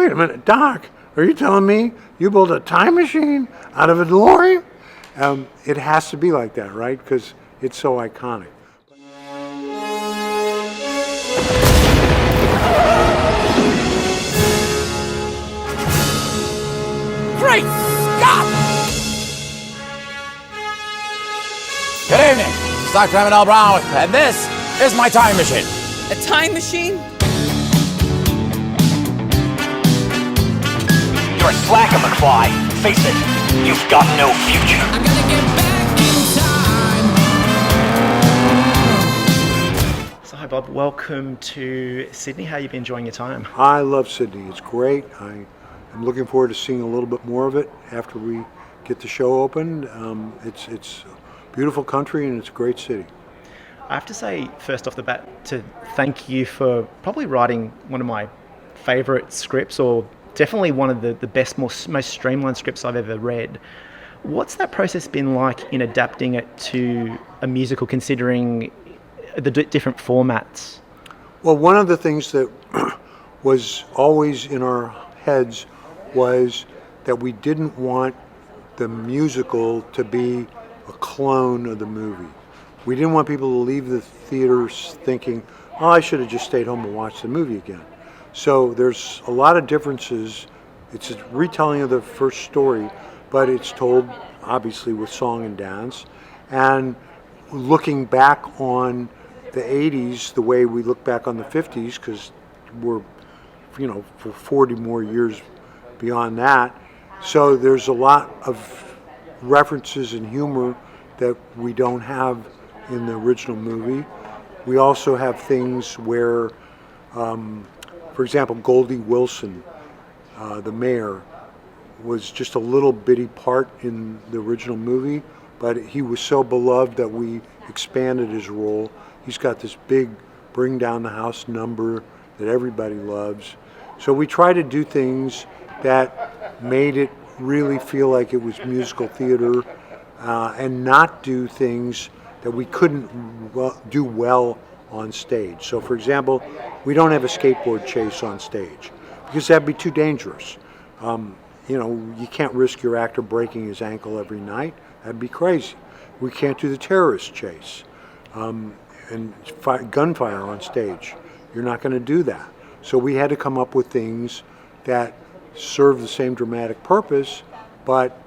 wait a minute, Doc, are you telling me you built a time machine out of a DeLorean? It has to be like that, right? Because it's so iconic. Great Scott! Good evening. This is Dr. Emmett L. Brown, and this is my time machine. A time machine? You're a slacker, McFly. Face it, you've got no future. I gotta get back in time. So hi Bob, welcome to Sydney. How have you been enjoying your time? I love Sydney. It's great. I'm looking forward to seeing a little bit more of it after we get the show opened. It's a beautiful country and it's a great city. I have to say, first off the bat, to thank you for probably writing one of my favourite scripts, or definitely one of the best, most streamlined scripts I've ever read. What's that process been like in adapting it to a musical, considering the different formats? Well, one of the things that was always in our heads was that we didn't want the musical to be a clone of the movie. We didn't want people to leave the theaters thinking, oh, I should have just stayed home and watched the movie again. So there's a lot of differences. It's a retelling of the first story, but it's told obviously with song and dance. And looking back on the 80s, the way we look back on the 50s, because we're, for 40 more years beyond that. So there's a lot of references and humor that we don't have in the original movie. We also have things where, for example, Goldie Wilson, the mayor, was just a little bitty part in the original movie, but he was so beloved that we expanded his role. He's got this big bring down the house number that everybody loves. So we try to do things that made it really feel like it was musical theater, and not do things that we couldn't do well on stage. So for example, we don't have a skateboard chase on stage because that'd be too dangerous. You can't risk your actor breaking his ankle every night. That'd be crazy. We can't do the terrorist chase and gunfire on stage. You're not going to do that. So we had to come up with things that serve the same dramatic purpose, but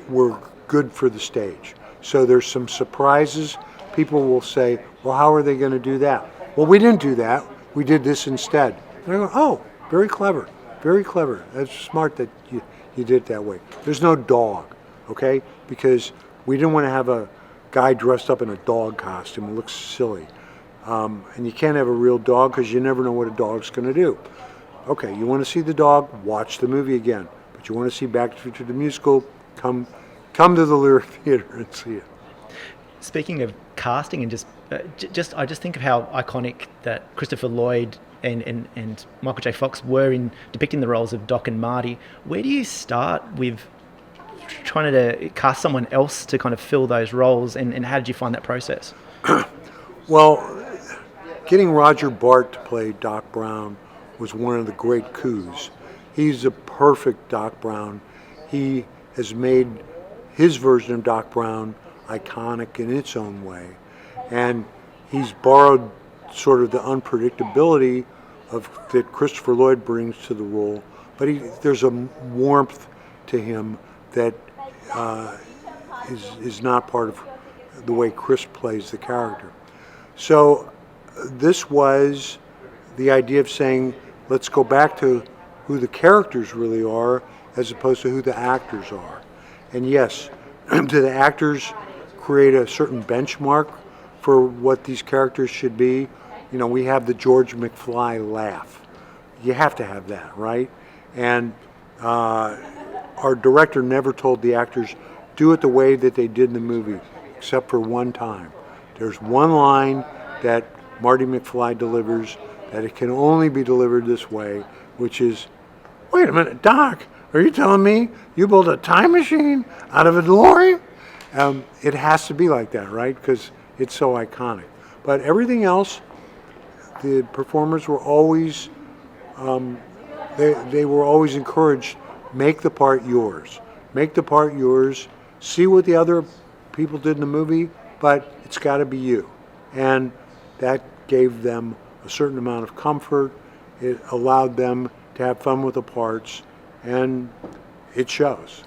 were good for the stage. So there's some surprises. People will say, well, how are they going to do that? Well, we didn't do that. We did this instead. And I go, oh, very clever, very clever. That's smart that you did it that way. There's no dog, okay? Because we didn't want to have a guy dressed up in a dog costume. It looks silly. And you can't have a real dog because you never know what a dog's going to do. Okay, you want to see the dog, watch the movie again. But you want to see Back to the Future the musical, come to the Lyric Theater and see it. Speaking of casting, and I just think of how iconic that Christopher Lloyd and Michael J. Fox were in depicting the roles of Doc and Marty. Where do you start with trying to cast someone else to kind of fill those roles, and how did you find that process? Well, getting Roger Bart to play Doc Brown was one of the great coups. He's a perfect Doc Brown. He has made his version of Doc Brown iconic in its own way. And he's borrowed sort of the unpredictability that Christopher Lloyd brings to the role, but there's a warmth to him that is not part of the way Chris plays the character. So this was the idea of saying, let's go back to who the characters really are as opposed to who the actors are. And yes, do the actors create a certain benchmark for what these characters should be? We have the George McFly laugh. You have to have that, right? And our director never told the actors, do it the way that they did in the movie, except for one time. There's one line that Marty McFly delivers that it can only be delivered this way, which is, wait a minute, Doc, are you telling me you built a time machine out of a DeLorean? It has to be like that, right? Because it's so iconic. But everything else, the performers were always they were always encouraged, make the part yours. Make the part yours. See what the other people did in the movie, but it's got to be you. And that gave them a certain amount of comfort. It allowed them to have fun with the parts, and it shows.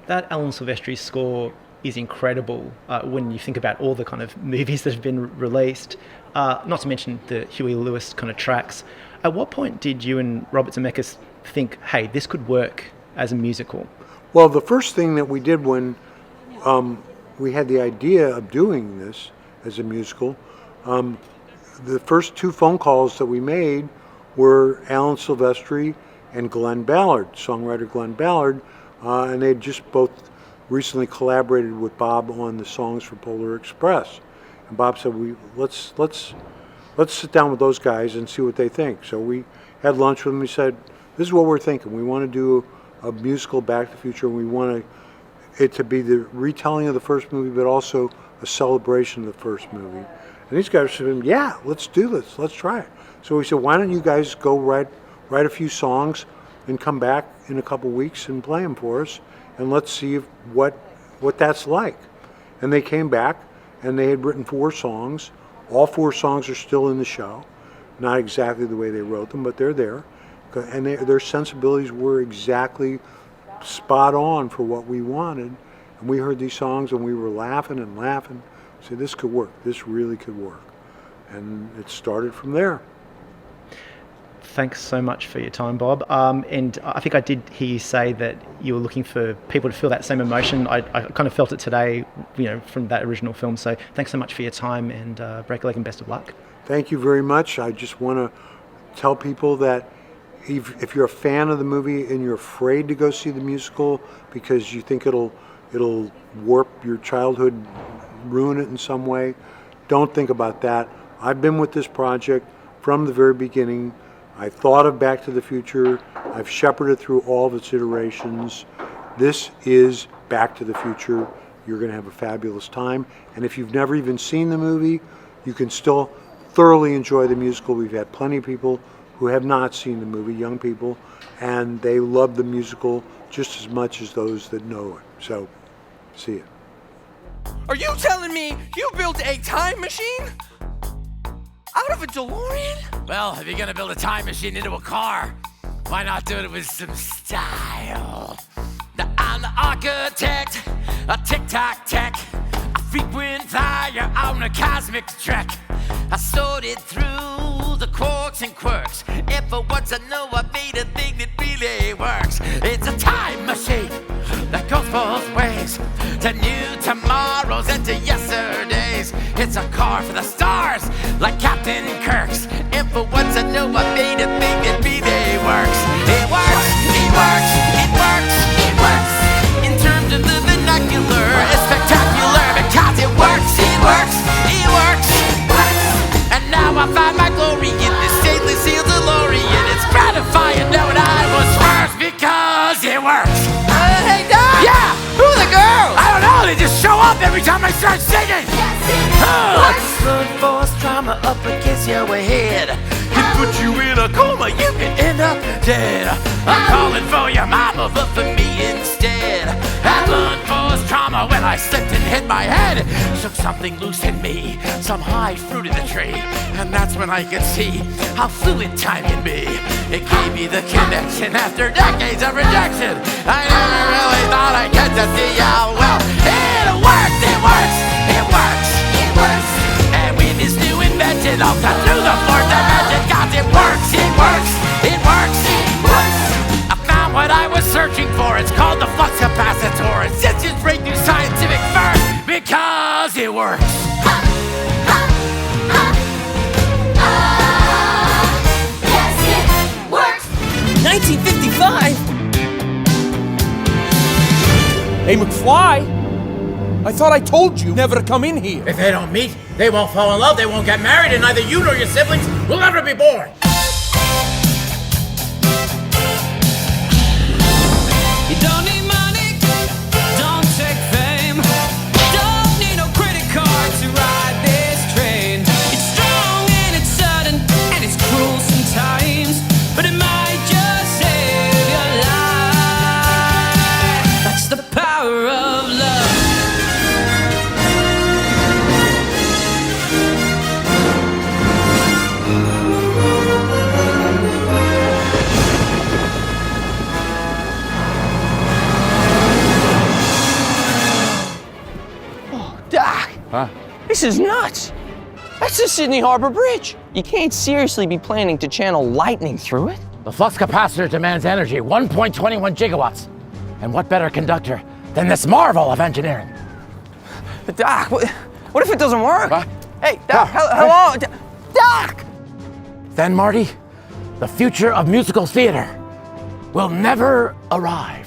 That Alan Silvestri score is incredible when you think about all the kind of movies that have been released, not to mention the Huey Lewis kind of tracks. At what point did you and Robert Zemeckis think, hey, this could work as a musical? Well, the first thing that we did when we had the idea of doing this as a musical, the first 2 phone calls that we made were Alan Silvestri and Glenn Ballard, songwriter Glenn Ballard, and they had just both recently collaborated with Bob on the songs for Polar Express. And Bob said, let's sit down with those guys and see what they think. So we had lunch with them. We said, this is what we're thinking. We want to do a musical Back to the Future. We want it to be the retelling of the first movie, but also a celebration of the first movie. And these guys said, yeah, let's do this. Let's try it. So we said, why don't you guys go write a few songs and come back in a couple weeks and play them for us, and let's see what that's like. And they came back, and they had written 4 songs. All 4 songs are still in the show. Not exactly the way they wrote them, but they're there. And their sensibilities were exactly spot on for what we wanted. And we heard these songs, and we were laughing and laughing. We said, this could work. This really could work. And it started from there. Thanks so much for your time, Bob. And I think I did hear you say that you were looking for people to feel that same emotion. I kind of felt it today, from that original film. So thanks so much for your time, and break a leg and best of luck. Thank you very much. I just want to tell people that if you're a fan of the movie and you're afraid to go see the musical because you think it'll warp your childhood, ruin it in some way, don't think about that. I've been with this project from the very beginning. I thought of Back to the Future. I've shepherded through all of its iterations. This is Back to the Future. You're going to have a fabulous time. And if you've never even seen the movie, you can still thoroughly enjoy the musical. We've had plenty of people who have not seen the movie, young people, and they love the musical just as much as those that know it. So, see you. Are you telling me you built a time machine? Out of a DeLorean? Well, if you're gonna build a time machine into a car, why not do it with some style? Now I'm the architect, a tic-tac-tech, a frequent flyer on a cosmic trek. I sorted through the quarks and quirks, and for once I know I made a thing that really works. It's a time machine that goes both ways, to new tomorrows and to yesterdays. It's a car for the stars, like Captain Kirk's, and for once I know I made a thing that really works. It works, it works, it works, it works. In terms of the vernacular, it's spectacular because it works, it works, it works. And now I find my glory in this stainless steel DeLorean. It's gratifying knowing I was first because it works. Hey, Doc! Yeah! Who are the girls? I don't know, they just show up every time I start singing! Blunt force trauma up against your head. It put you in a coma, you can end up dead. I'm calling for your mama, but for me instead. Had blunt force trauma when I slipped and hit my head. Shook something loose in me, some high fruit in the tree. And that's when I could see how fluid time can be. It gave me the connection after decades of rejection. I never really thought I'd get to see how well it works, it works, it works, it works. And with this new invention, I'll cut through the fourth dimension. Cause it works, it works, it works, it works. I found what I was searching for. It's called the flux capacitor. It's just this breakthrough scientific first because it works. Yes, it works. 1955? Hey, McFly! I thought I told you never to come in here. If they don't meet, they won't fall in love, they won't get married, and neither you nor your siblings will ever be born. You don't need money, don't take fame, don't need no credit card to ride this train. It's strong and it's sudden This is nuts. That's the Sydney Harbor Bridge. You can't seriously be planning to channel lightning through it. The flux capacitor demands energy, 1.21 gigawatts. And what better conductor than this marvel of engineering? But Doc, what if it doesn't work? What? Hey, Doc, hello? Doc! Then, Marty, the future of musical theater will never arrive.